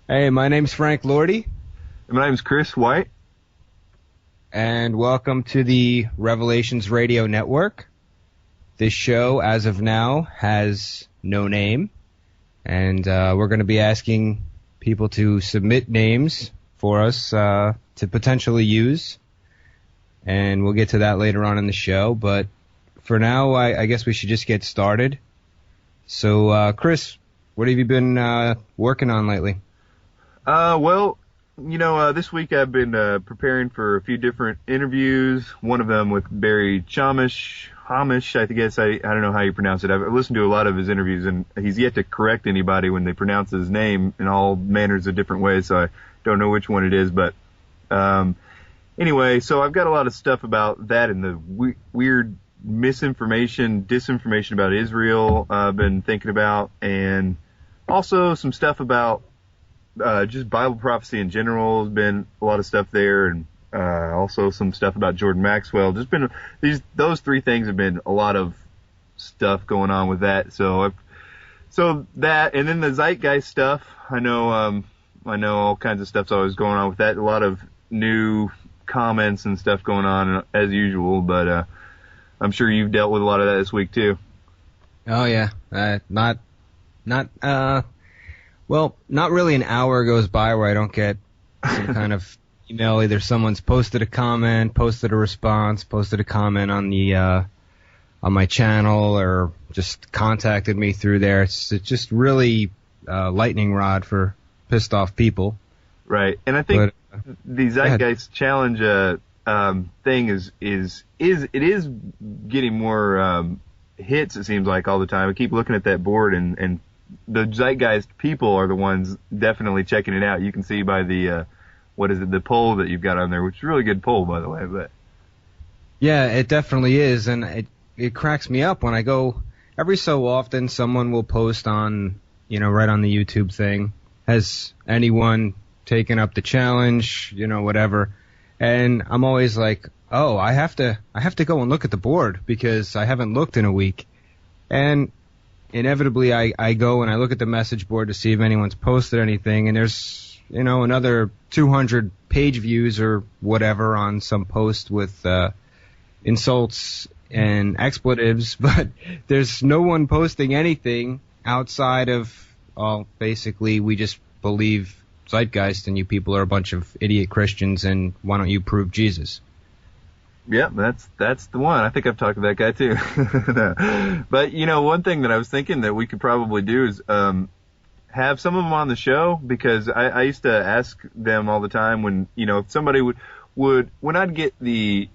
Hey, my name's Frank Lordi, My name's Chris White. and welcome to the Revelations Radio Network. This show, as of now, has no name, and we're going to be asking people to submit names for us to potentially use, and we'll get to that later on in the show, but for now, I guess we should just get started. So, Chris, what have you been working on lately? This week I've been preparing for a few different interviews. One of them with Barry Hamish, I guess. I don't know how you pronounce it. I've listened to a lot of his interviews, and he's yet to correct anybody when they pronounce his name in all manners of different ways, so I don't know which one it is. But anyway, so I've got a lot of stuff about that and the weird disinformation about Israel I've been thinking about, and also some stuff about just Bible prophecy in general. Has been a lot of stuff there, and also some stuff about Jordan Maxwell. Just been those three things have been a lot of stuff going on with that. So that, and then the zeitgeist stuff. I know all kinds of stuff's always going on with that. A lot of new comments and stuff going on as usual, but I'm sure you've dealt with a lot of that this week too. Oh yeah, Well, not really an hour goes by where I don't get some kind of email. Either someone's posted a comment, posted a response, posted a comment on the on my channel, or just contacted me through there. It's just really lightning rod for pissed off people. Right, and I think the Zeitgeist Challenge thing is getting more hits. It seems like all the time. I keep looking at that board and the Zeitgeist people are the ones definitely checking it out. You can see by the, the poll that you've got on there, which is a really good poll, by the way. But yeah, it definitely is, and it cracks me up when I go, every so often someone will post on, right on the YouTube thing, has anyone taken up the challenge, whatever, and I'm always like, oh, I have to go and look at the board because I haven't looked in a week, and inevitably I go and I look at the message board to see if anyone's posted anything, and there's, another 200 page views or whatever on some post with insults and expletives, but there's no one posting anything outside of, basically we just believe Zeitgeist and you people are a bunch of idiot Christians and why don't you prove Jesus? Yeah, that's the one. I think I've talked to that guy too. No. But one thing that I was thinking that we could probably do is have some of them on the show, because I used to ask them all the time when if somebody would when I'd get the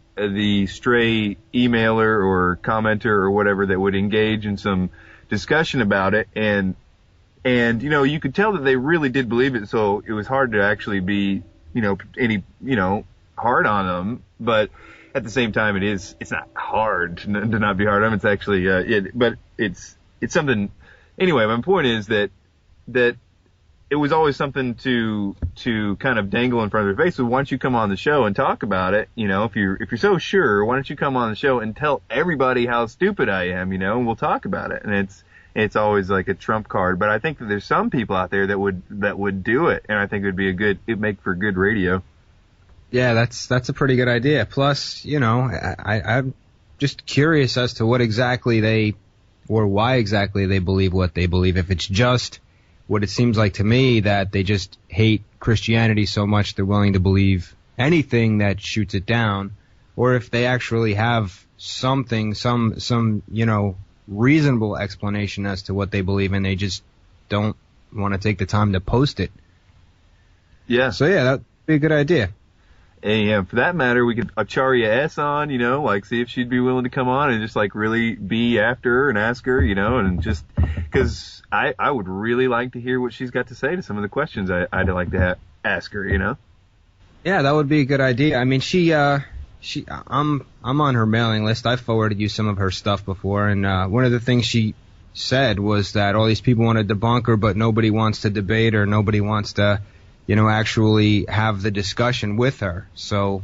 stray emailer or commenter or whatever that would engage in some discussion about it, and you could tell that they really did believe it, so it was hard to actually be any hard on them, but at the same time, it's not hard to not be hard on them. It's actually, but it's something. Anyway, my point is that it was always something to kind of dangle in front of their face. So why don't you come on the show and talk about it? If you're so sure, why don't you come on the show and tell everybody how stupid I am? And we'll talk about it. And it's always like a trump card. But I think that there's some people out there that would do it, and I think it'd make for good radio. Yeah, that's a pretty good idea. Plus, I'm just curious as to what exactly why exactly they believe what they believe. If it's just what it seems like to me, that they just hate Christianity so much they're willing to believe anything that shoots it down, or if they actually have some reasonable explanation as to what they believe and they just don't want to take the time to post it. Yeah. So yeah, that'd be a good idea. And for that matter, we could Acharya S on, see if she'd be willing to come on and just really be after her and ask her, and just, cause I would really like to hear what she's got to say to some of the questions I'd like to ask her, Yeah, that would be a good idea. I mean, I'm on her mailing list. I forwarded you some of her stuff before, and one of the things she said was that all these people want to debunk her, but nobody wants to debate her, nobody wants to actually have the discussion with her. So,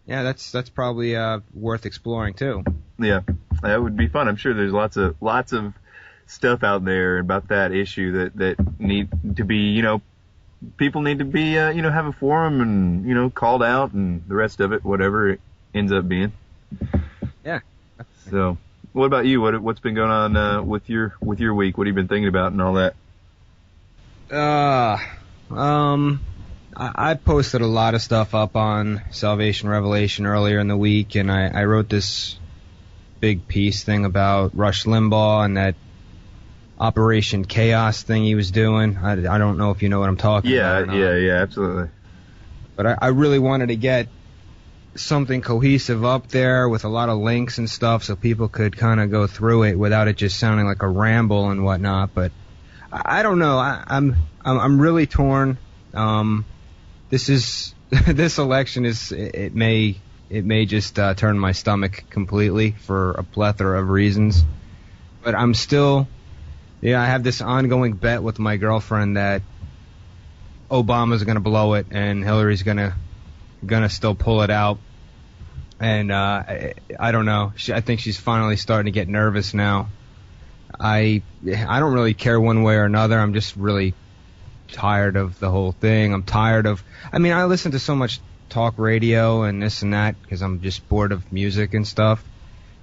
yeah, that's probably worth exploring too. Yeah, that would be fun. I'm sure there's lots of stuff out there about that issue that need to be, people need to be, have a forum and, called out and the rest of it, whatever it ends up being. Yeah. So, what about you? What's been going on with your week? What have you been thinking about and all that? I posted a lot of stuff up on Salvation Revelation earlier in the week, and I wrote this big piece thing about Rush Limbaugh and that Operation Chaos thing he was doing. I don't know if you know what I'm talking about. Yeah, absolutely. But I really wanted to get something cohesive up there with a lot of links and stuff so people could kind of go through it without it just sounding like a ramble and whatnot. But I don't know. I'm really torn. This election it may just turn my stomach completely for a plethora of reasons. But I'm still, I have this ongoing bet with my girlfriend that Obama's going to blow it and Hillary's going to still pull it out. And I don't know. I think she's finally starting to get nervous now. I don't really care one way or another. I'm just really tired of the whole thing. I listen to so much talk radio and this and that because I'm just bored of music and stuff.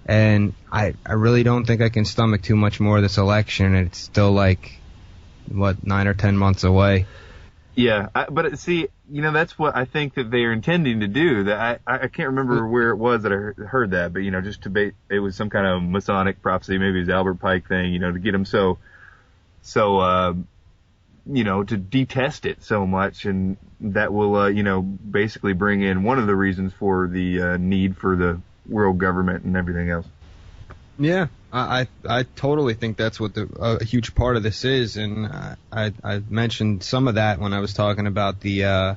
And I really don't think I can stomach too much more of this election. It's still 9 or 10 months away. Yeah, but see, that's what I think that they're intending to do. That I can't remember where it was that I heard that, but just to bait, it was some kind of Masonic prophecy, maybe it was Albert Pike thing, to get them so to detest it so much, and that will basically bring in one of the reasons for the need for the world government and everything else. Yeah, I totally think that's what a huge part of this is, and I mentioned some of that when I was talking about the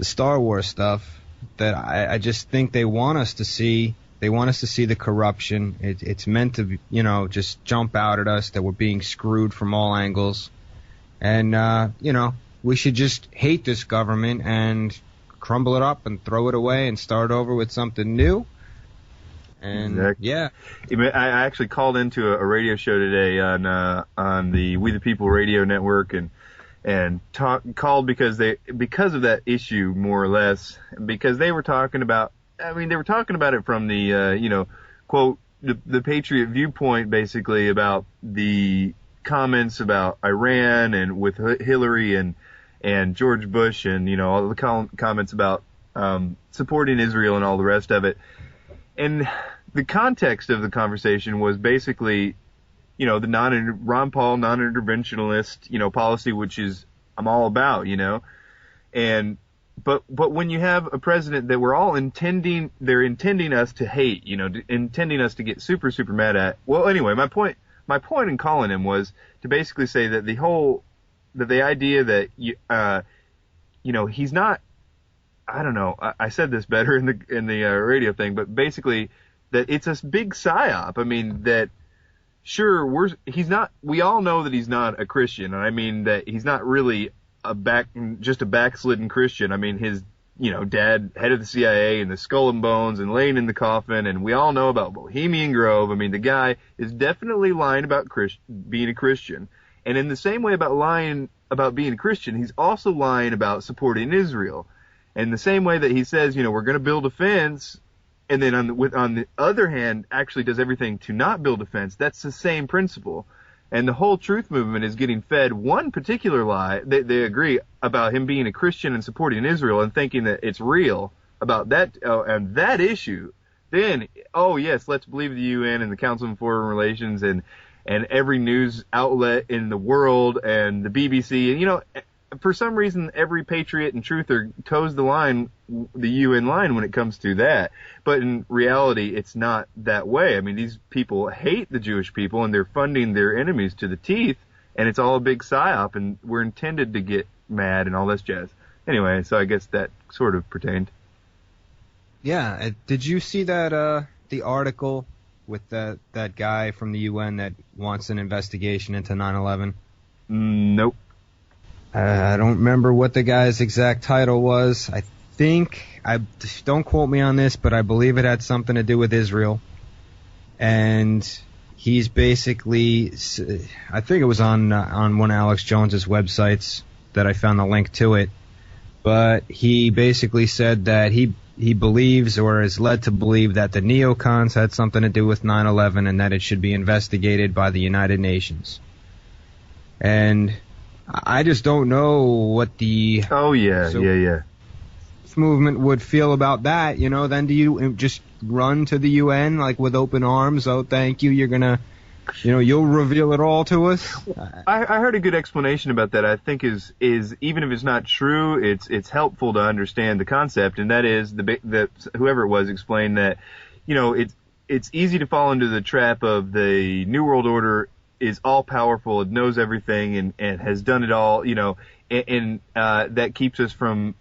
Star Wars stuff. That I just think they want us to see the corruption. It's meant to just jump out at us that we're being screwed from all angles, and we should just hate this government and crumble it up and throw it away and start over with something new. And exactly. Yeah, I actually called into a radio show today on the We the People radio network and called because of that issue, more or less, because they were talking about. They were talking about it from the quote the Patriot viewpoint, basically about the comments about Iran and with Hillary and George Bush and all the comments about supporting Israel and all the rest of it. And the context of the conversation was basically, the Ron Paul non-interventionalist, policy, which is I'm all about, and but when you have a president that we're all intending us to hate, intending us to get super, super mad at. Well, anyway, my point in calling him was to basically say that the idea that he's not. I don't know. I said this better in the radio thing, but basically that it's a big psyop. That sure he's not. We all know that he's not a Christian, and that he's not really just a backslidden Christian. His dad, head of the CIA, and the Skull and Bones, and laying in the coffin, and we all know about Bohemian Grove. The guy is definitely lying about being a Christian, and in the same way about lying about being a Christian, he's also lying about supporting Israel. In the same way that he says, we're going to build a fence, and then on the other hand, actually does everything to not build a fence, that's the same principle. And the whole truth movement is getting fed one particular lie. They agree about him being a Christian and supporting Israel and thinking that it's real about that and that issue. Then, yes, let's believe the UN and the Council on Foreign Relations and every news outlet in the world and the BBC. And, for some reason, every patriot and truther toes the UN line when it comes to that. But in reality, it's not that way. These people hate the Jewish people, and they're funding their enemies to the teeth, and it's all a big psyop, and we're intended to get mad and all this jazz. Anyway, so I guess that sort of pertained. Yeah. Did you see that the article with that guy from the UN that wants an investigation into 9/11? Nope. I don't remember what the guy's exact title was. Don't quote me on this, but I believe it had something to do with Israel. And he's basically, I think it was on one of Alex Jones's websites, that I found the link to it. But he basically said that he believes, or is led to believe, that the neocons had something to do with 9/11 and that it should be investigated by the United Nations. And I just don't know what the movement would feel about that. You know, then do you just run to the UN like with open arms? Oh, thank you. You're gonna, you'll reveal it all to us. I heard a good explanation about that. I think is even if it's not true, it's helpful to understand the concept, and that is the whoever it was explained that, it's easy to fall into the trap of the New World Order is all powerful, it knows everything, and has done it all, and that keeps us from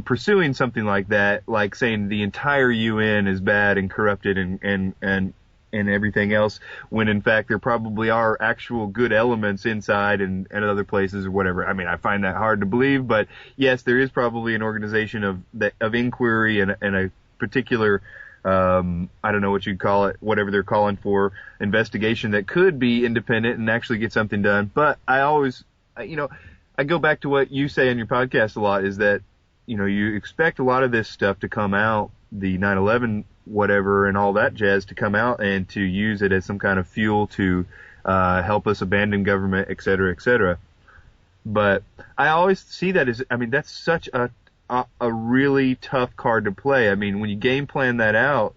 pursuing something like that, like saying the entire UN is bad and corrupted and everything else, when in fact there probably are actual good elements inside and other places or whatever. I mean, I find that hard to believe, but yes, there is probably an organization of inquiry and a particular, I don't know what you'd call it, whatever they're calling for, investigation that could be independent and actually get something done. But I always, I go back to what you say on your podcast a lot, is that, you expect a lot of this stuff to come out, the 9/11 whatever and all that jazz, to come out and to use it as some kind of fuel to help us abandon government, et cetera, et cetera. But I always see that as, that's such a really tough card to play. I mean, when you game plan that out,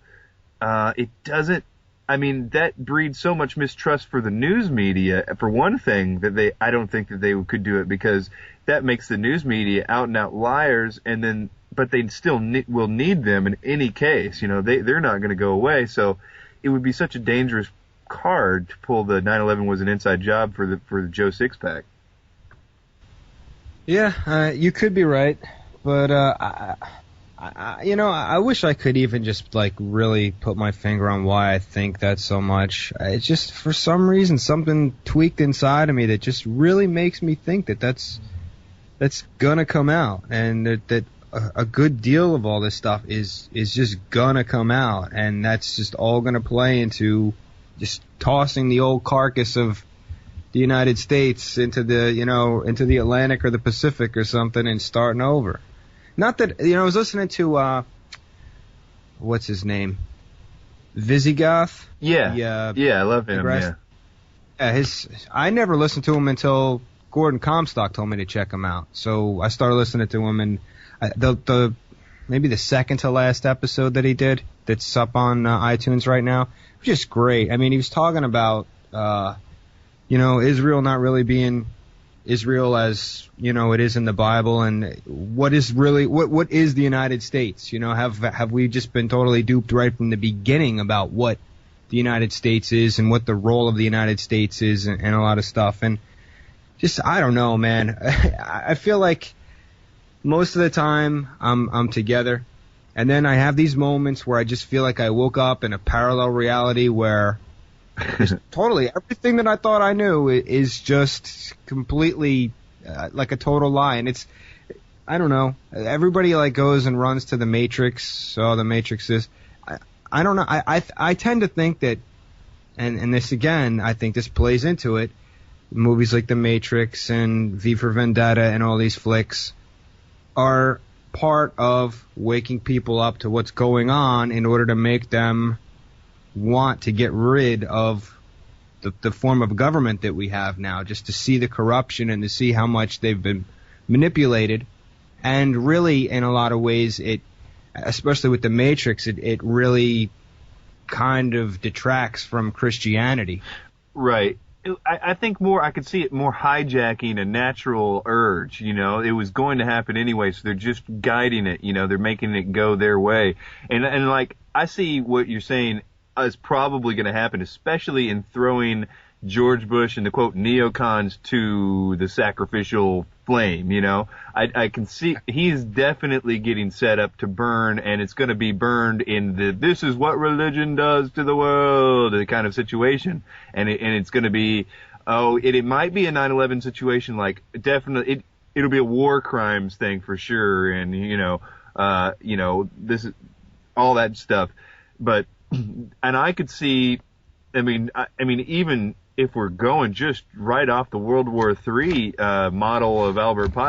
it doesn't, that breeds so much mistrust for the news media, for one thing, that I don't think that they could do it, because that makes the news media out and out liars, but they still will need them in any case. They're not going to go away. So it would be such a dangerous card to pull the 9/11 was an inside job for the Joe Sixpack. Yeah, you could be right, but I wish I could even just really put my finger on why I think that so much. It's just, for some reason, something tweaked inside of me that just really makes me think that that's gonna come out, and that a good deal of all this stuff is just gonna come out, and that's just all gonna play into just tossing the old carcass of the United States into the Atlantic or the Pacific or something and starting over. Not that, I was listening to, what's his name? Visigoth? Yeah. I love him, yeah. I never listened to him until Gordon Comstock told me to check him out. So I started listening to him, and maybe the second to last episode that he did, that's up on iTunes right now, was just great. He was talking about, Israel not really being Israel as, it is in the Bible, and what is the United States? Have we just been totally duped right from the beginning about what the United States is and what the role of the United States is, and a lot of stuff. And just, I don't know, man. I feel like most of the time I'm together, and then I have these moments where I just feel like I woke up in a parallel reality where totally everything that I thought I knew is just completely like a total lie. And it's, I don't know, everybody goes and runs to the Matrix. The Matrix is, I don't know. I tend to think that, and this again, I think this plays into it, movies like The Matrix and V for Vendetta and all these flicks are part of waking people up to what's going on in order to make them want to get rid of the form of government that we have now, just to see the corruption and to see how much they've been manipulated. And really, in a lot of ways, especially with The Matrix, it really kind of detracts from Christianity. Right. I think I could see it more hijacking a natural urge. It was going to happen anyway, so they're just guiding it. They're making it go their way. And I see what you're saying is probably going to happen, especially in throwing George Bush and the quote neocons to the sacrificial flame. I can see he's definitely getting set up to burn, and it's going to be burned in this is what religion does to the world kind of situation. And it's going to be, it might be a 9/11 situation, definitely it'll be a war crimes thing for sure. And, this is all that stuff. But, and I could see, even if we're going just right off the World War III model of Albert Pike,